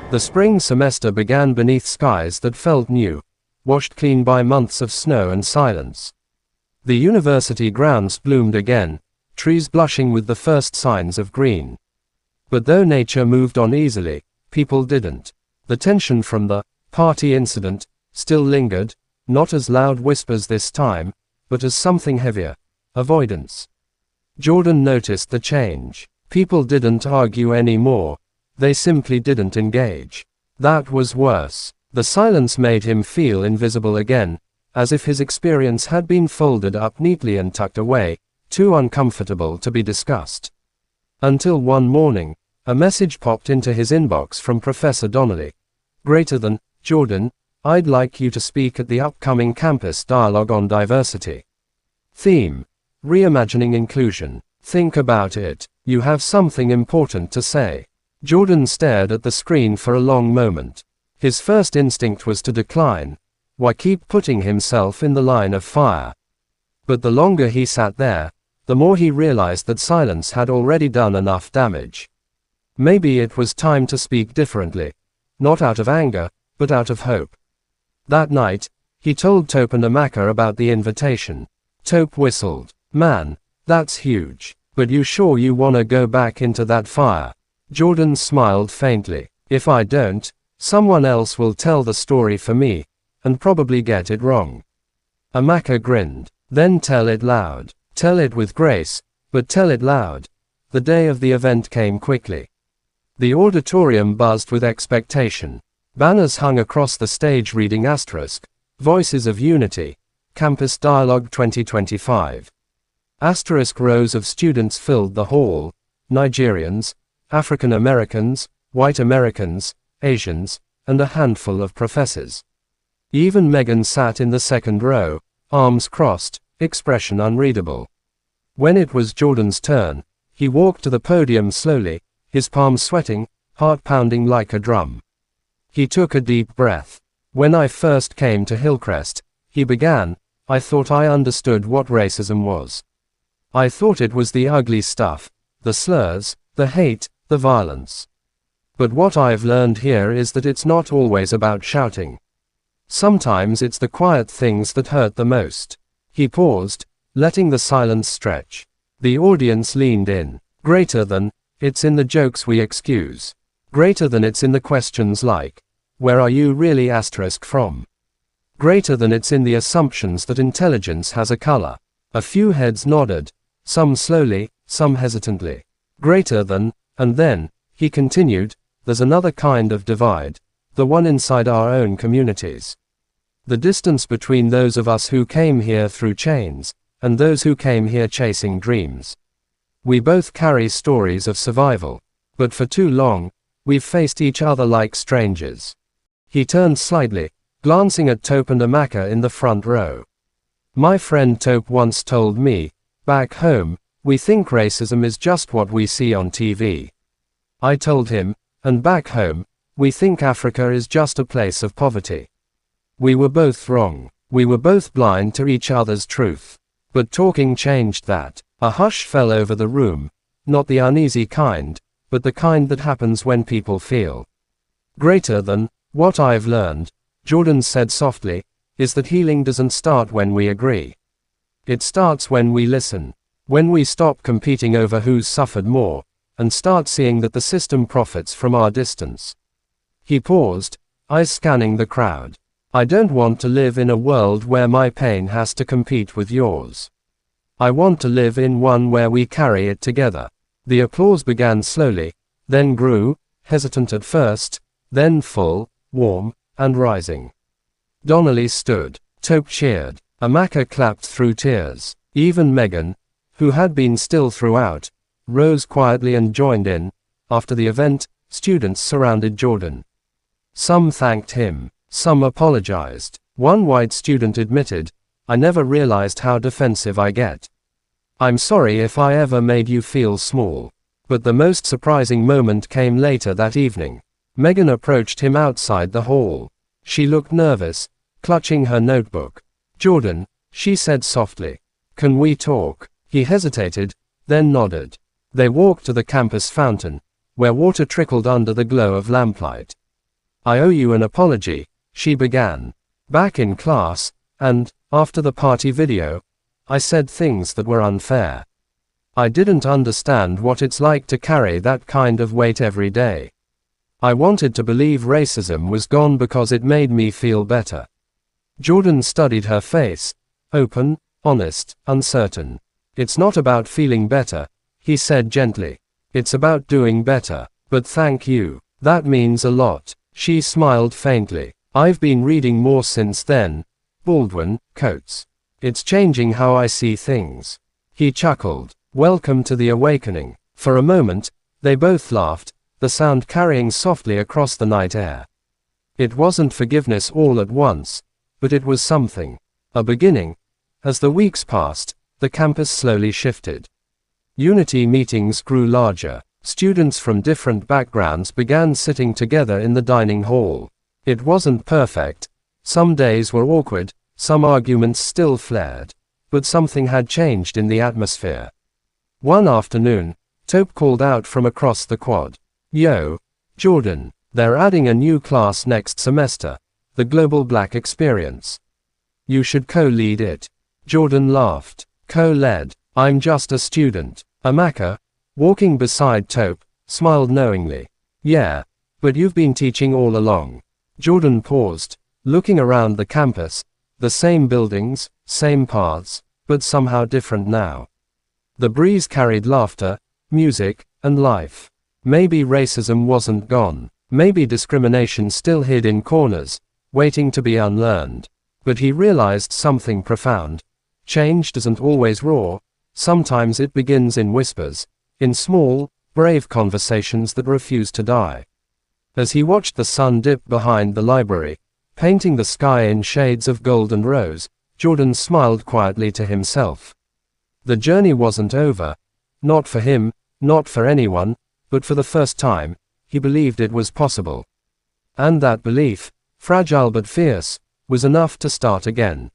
The spring semester began beneath skies that felt new, washed clean by months of snow and silence. The university grounds bloomed again, trees blushing with the first signs of green. But though nature moved on easily, people didn't. The tension from the party incident still lingered, not as loud whispers this time, but as something heavier: avoidance. Jordan noticed the change. People didn't argue anymore. They simply didn't engage. That was worse. The silence made him feel invisible again, as if his experience had been folded up neatly and tucked away, too uncomfortable to be discussed. Until one morning, a message popped into his inbox from Professor Donnelly. Greater than, Jordan, I'd like you to speak at the upcoming campus dialogue on diversity. Theme: reimagining inclusion. Think about it. You have something important to say. Jordan stared at the screen for a long moment. His first instinct was to decline. Why keep putting himself in the line of fire? But the longer he sat there, the more he realized that silence had already done enough damage. Maybe it was time to speak differently. Not out of anger, but out of hope. That night, he told Tope and Amaka about the invitation. Tope whistled. Man, that's huge. But you sure you wanna go back into that fire? Jordan smiled faintly. If I don't, someone else will tell the story for me, and probably get it wrong. Amaka grinned. Then tell it loud. Tell it with grace, but tell it loud. The day of the event came quickly. The auditorium buzzed with expectation. Banners hung across the stage reading asterisk, Voices of Unity, Campus Dialogue 2025. Asterisk rows of students filled the hall: Nigerians, African Americans, white Americans, Asians, and a handful of professors. Even Megan sat in the second row, arms crossed, expression unreadable. When it was Jordan's turn, he walked to the podium slowly, his palms sweating, heart pounding like a drum. He took a deep breath. When I first came to Hillcrest, he began, I thought I understood what racism was. I thought it was the ugly stuff, the slurs, the hate, the violence. But what I've learned here is that it's not always about shouting. Sometimes it's the quiet things that hurt the most. He paused, letting the silence stretch. The audience leaned in. Greater than, it's in the jokes we excuse. Greater than, it's in the questions like, where are you really asterisk from? Greater than, it's in the assumptions that intelligence has a color. A few heads nodded, some slowly, some hesitantly. Greater than, and then, he continued, there's another kind of divide, the one inside our own communities. The distance between those of us who came here through chains, and those who came here chasing dreams. We both carry stories of survival, but for too long, we've faced each other like strangers. He turned slightly, glancing at Tope and Amaka in the front row. My friend Tope once told me, back home, we think racism is just what we see on TV. I told him, and back home, we think Africa is just a place of poverty. We were both wrong. We were both blind to each other's truth. But talking changed that. A hush fell over the room, not the uneasy kind, but the kind that happens when people feel. Greater than, what I've learned, Jordan said softly, is that healing doesn't start when we agree. It starts when we listen. When we stop competing over who's suffered more, and start seeing that the system profits from our distance. He paused, eyes scanning the crowd. I don't want to live in a world where my pain has to compete with yours. I want to live in one where we carry it together. The applause began slowly, then grew, hesitant at first, then full, warm, and rising. Donnelly stood. Tope cheered. Amaka clapped through tears. Even Megan, who had been still throughout, rose quietly and joined in. After the event, students surrounded Jordan. Some thanked him. Some apologized. One white student admitted, I never realized how defensive I get. I'm sorry if I ever made you feel small. But the most surprising moment came later that evening. Megan approached him outside the hall. She looked nervous, clutching her notebook. Jordan, she said softly. Can we talk? He hesitated, then nodded. They walked to the campus fountain, where water trickled under the glow of lamplight. I owe you an apology, she began. Back in class, and, after the party video, I said things that were unfair. I didn't understand what it's like to carry that kind of weight every day. I wanted to believe racism was gone because it made me feel better. Jordan studied her face, open, honest, uncertain. It's not about feeling better, he said gently. It's about doing better. But thank you. That means a lot. She smiled faintly. I've been reading more since then. Baldwin, Coates. It's changing how I see things. He chuckled. Welcome to the awakening. For a moment, they both laughed, the sound carrying softly across the night air. It wasn't forgiveness all at once, but it was something. A beginning. As the weeks passed, the campus slowly shifted. Unity meetings grew larger. Students from different backgrounds began sitting together in the dining hall. It wasn't perfect. Some days were awkward, some arguments still flared. But something had changed in the atmosphere. One afternoon, Tope called out from across the quad. Yo, Jordan, they're adding a new class next semester, the Global Black Experience. You should co-lead it. Jordan laughed. Co-led? I'm just a student. Amaka, walking beside Tope, smiled knowingly. Yeah, but you've been teaching all along. Jordan paused, looking around the campus, the same buildings, same paths, but somehow different now. The breeze carried laughter, music, and life. Maybe racism wasn't gone. Maybe discrimination still hid in corners, waiting to be unlearned. But he realized something profound. Change doesn't always roar. Sometimes it begins in whispers, in small, brave conversations that refuse to die. As he watched the sun dip behind the library, painting the sky in shades of gold and rose, Jordan smiled quietly to himself. The journey wasn't over. Not for him, not for anyone, but for the first time, he believed it was possible. And that belief, fragile but fierce, was enough to start again.